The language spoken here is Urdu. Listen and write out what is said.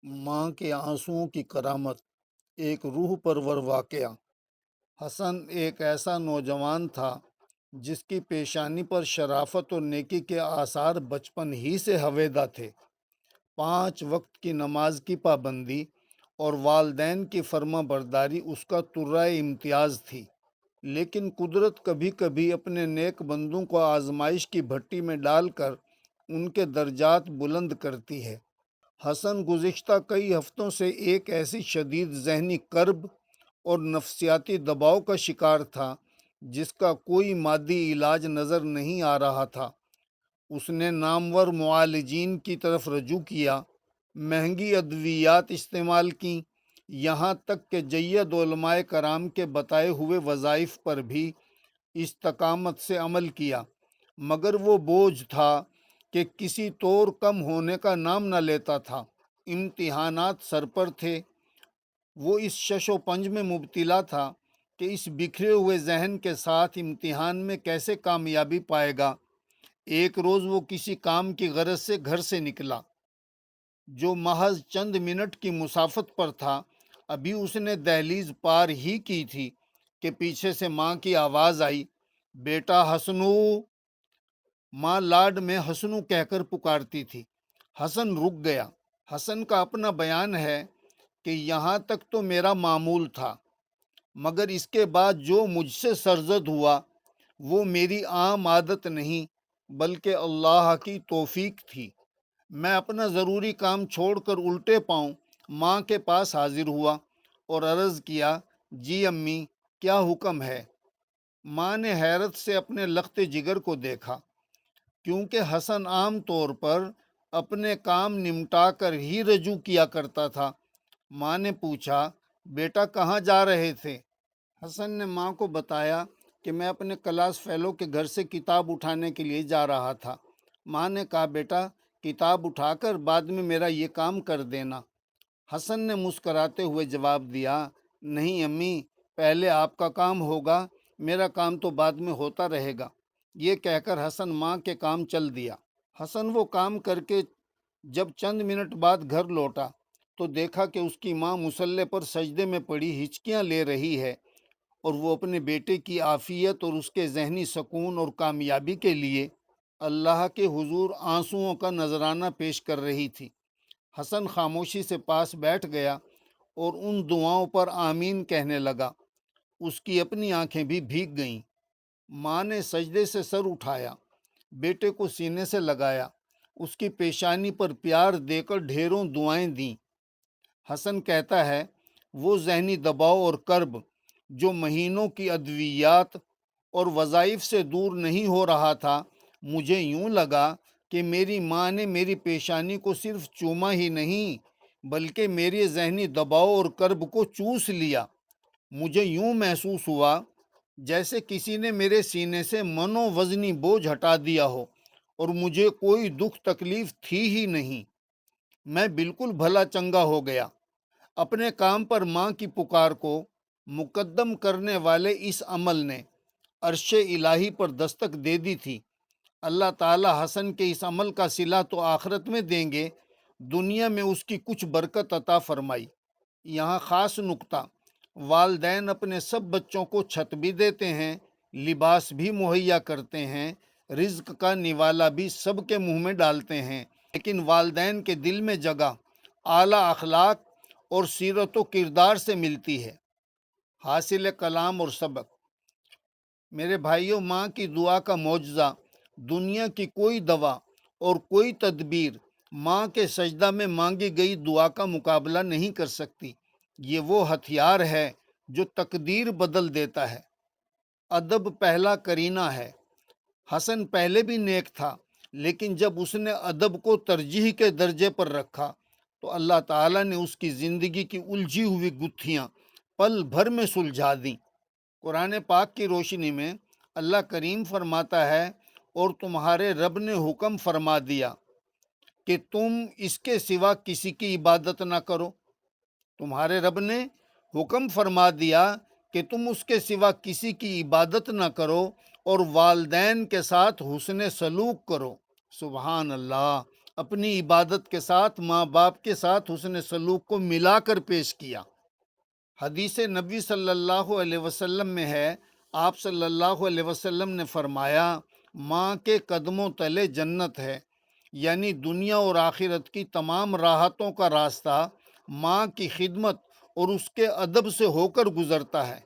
ماں کے آنسوؤں کی کرامت، ایک روح پرور واقعہ۔ حسن ایک ایسا نوجوان تھا جس کی پیشانی پر شرافت اور نیکی کے آثار بچپن ہی سے ہویدہ تھے۔ 5 وقت کی نماز کی پابندی اور والدین کی فرما برداری اس کا ترائے امتیاز تھی، لیکن قدرت کبھی کبھی اپنے نیک بندوں کو آزمائش کی بھٹی میں ڈال کر ان کے درجات بلند کرتی ہے۔ حسن گزشتہ کئی ہفتوں سے ایک ایسی شدید ذہنی کرب اور نفسیاتی دباؤ کا شکار تھا جس کا کوئی مادی علاج نظر نہیں آ رہا تھا۔ اس نے نامور معالجین کی طرف رجوع کیا، مہنگی ادویات استعمال کیں، یہاں تک کہ جید علماء کرام کے بتائے ہوئے وظائف پر بھی استقامت سے عمل کیا، مگر وہ بوجھ تھا کہ کسی طور کم ہونے کا نام نہ لیتا تھا۔ امتحانات سر پر تھے، وہ اس شش و پنج میں مبتلا تھا کہ اس بکھرے ہوئے ذہن کے ساتھ امتحان میں کیسے کامیابی پائے گا۔ ایک روز وہ کسی کام کی غرض سے گھر سے نکلا، جو محض چند منٹ کی مسافت پر تھا۔ ابھی اس نے دہلیز پار ہی کی تھی کہ پیچھے سے ماں کی آواز آئی، بیٹا حسنو۔ ماں لاڈ میں حسنو کہہ کر پکارتی تھی۔ حسن رک گیا۔ حسن کا اپنا بیان ہے کہ یہاں تک تو میرا معمول تھا، مگر اس کے بعد جو مجھ سے سرزد ہوا وہ میری عام عادت نہیں بلکہ اللہ کی توفیق تھی۔ میں اپنا ضروری کام چھوڑ کر الٹے پاؤں ماں کے پاس حاضر ہوا اور عرض کیا، جی امی، کیا حکم ہے؟ ماں نے حیرت سے اپنے لخت جگر کو دیکھا، کیونکہ حسن عام طور پر اپنے کام نمٹا کر ہی رجوع کیا کرتا تھا۔ ماں نے پوچھا، بیٹا کہاں جا رہے تھے؟ حسن نے ماں کو بتایا کہ میں اپنے کلاس فیلو کے گھر سے کتاب اٹھانے کے لیے جا رہا تھا۔ ماں نے کہا، بیٹا کتاب اٹھا کر بعد میں میرا یہ کام کر دینا۔ حسن نے مسکراتے ہوئے جواب دیا، نہیں امی، پہلے آپ کا کام ہوگا، میرا کام تو بعد میں ہوتا رہے گا۔ یہ کہہ کر حسن ماں کے کام چل دیا۔ حسن وہ کام کر کے جب چند منٹ بعد گھر لوٹا تو دیکھا کہ اس کی ماں مصلے پر سجدے میں پڑی ہچکیاں لے رہی ہے اور وہ اپنے بیٹے کی عافیت اور اس کے ذہنی سکون اور کامیابی کے لیے اللہ کے حضور آنسوؤں کا نذرانہ پیش کر رہی تھی۔ حسن خاموشی سے پاس بیٹھ گیا اور ان دعاؤں پر آمین کہنے لگا۔ اس کی اپنی آنکھیں بھی بھیگ گئیں۔ ماں نے سجدے سے سر اٹھایا، بیٹے کو سینے سے لگایا، اس کی پیشانی پر پیار دے کر ڈھیروں دعائیں دیں۔ حسن کہتا ہے، وہ ذہنی دباؤ اور کرب جو مہینوں کی ادویات اور وظائف سے دور نہیں ہو رہا تھا، مجھے یوں لگا کہ میری ماں نے میری پیشانی کو صرف چوما ہی نہیں بلکہ میرے ذہنی دباؤ اور کرب کو چوس لیا۔ مجھے یوں محسوس ہوا جیسے کسی نے میرے سینے سے منو وزنی بوجھ ہٹا دیا ہو اور مجھے کوئی دکھ تکلیف تھی ہی نہیں۔ میں بالکل بھلا چنگا ہو گیا۔ اپنے کام پر ماں کی پکار کو مقدم کرنے والے اس عمل نے عرش الہی پر دستک دے دی تھی۔ اللہ تعالی حسن کے اس عمل کا صلہ تو آخرت میں دیں گے، دنیا میں اس کی کچھ برکت عطا فرمائی۔ یہاں خاص نکتہ، والدین اپنے سب بچوں کو چھت بھی دیتے ہیں، لباس بھی مہیا کرتے ہیں، رزق کا نوالا بھی سب کے منہ میں ڈالتے ہیں، لیکن والدین کے دل میں جگہ اعلیٰ اخلاق اور سیرت و کردار سے ملتی ہے۔ حاصل کلام اور سبق، میرے بھائیوں، ماں کی دعا کا معجزہ دنیا کی کوئی دوا اور کوئی تدبیر ماں کے سجدہ میں مانگی گئی دعا کا مقابلہ نہیں کر سکتی۔ یہ وہ ہتھیار ہے جو تقدیر بدل دیتا ہے۔ ادب پہلا کرینہ ہے۔ حسن پہلے بھی نیک تھا، لیکن جب اس نے ادب کو ترجیح کے درجے پر رکھا تو اللہ تعالیٰ نے اس کی زندگی کی الجھی ہوئی گتھیاں پل بھر میں سلجھا دیں۔ قرآن پاک کی روشنی میں اللہ کریم فرماتا ہے، اور تمہارے رب نے حکم فرما دیا کہ تم اس کے سوا کسی کی عبادت نہ کرو۔ تمہارے رب نے حکم فرما دیا کہ تم اس کے سوا کسی کی عبادت نہ کرو اور والدین کے ساتھ حسن سلوک کرو۔ سبحان اللہ! اپنی عبادت کے ساتھ ماں باپ کے ساتھ حسن سلوک کو ملا کر پیش کیا۔ حدیث نبی صلی اللہ علیہ وسلم میں ہے، آپ صلی اللہ علیہ وسلم نے فرمایا، ماں کے قدموں تلے جنت ہے، یعنی دنیا اور آخرت کی تمام راحتوں کا راستہ ماں کی خدمت اور اس کے ادب سے ہو کر گزرتا ہے۔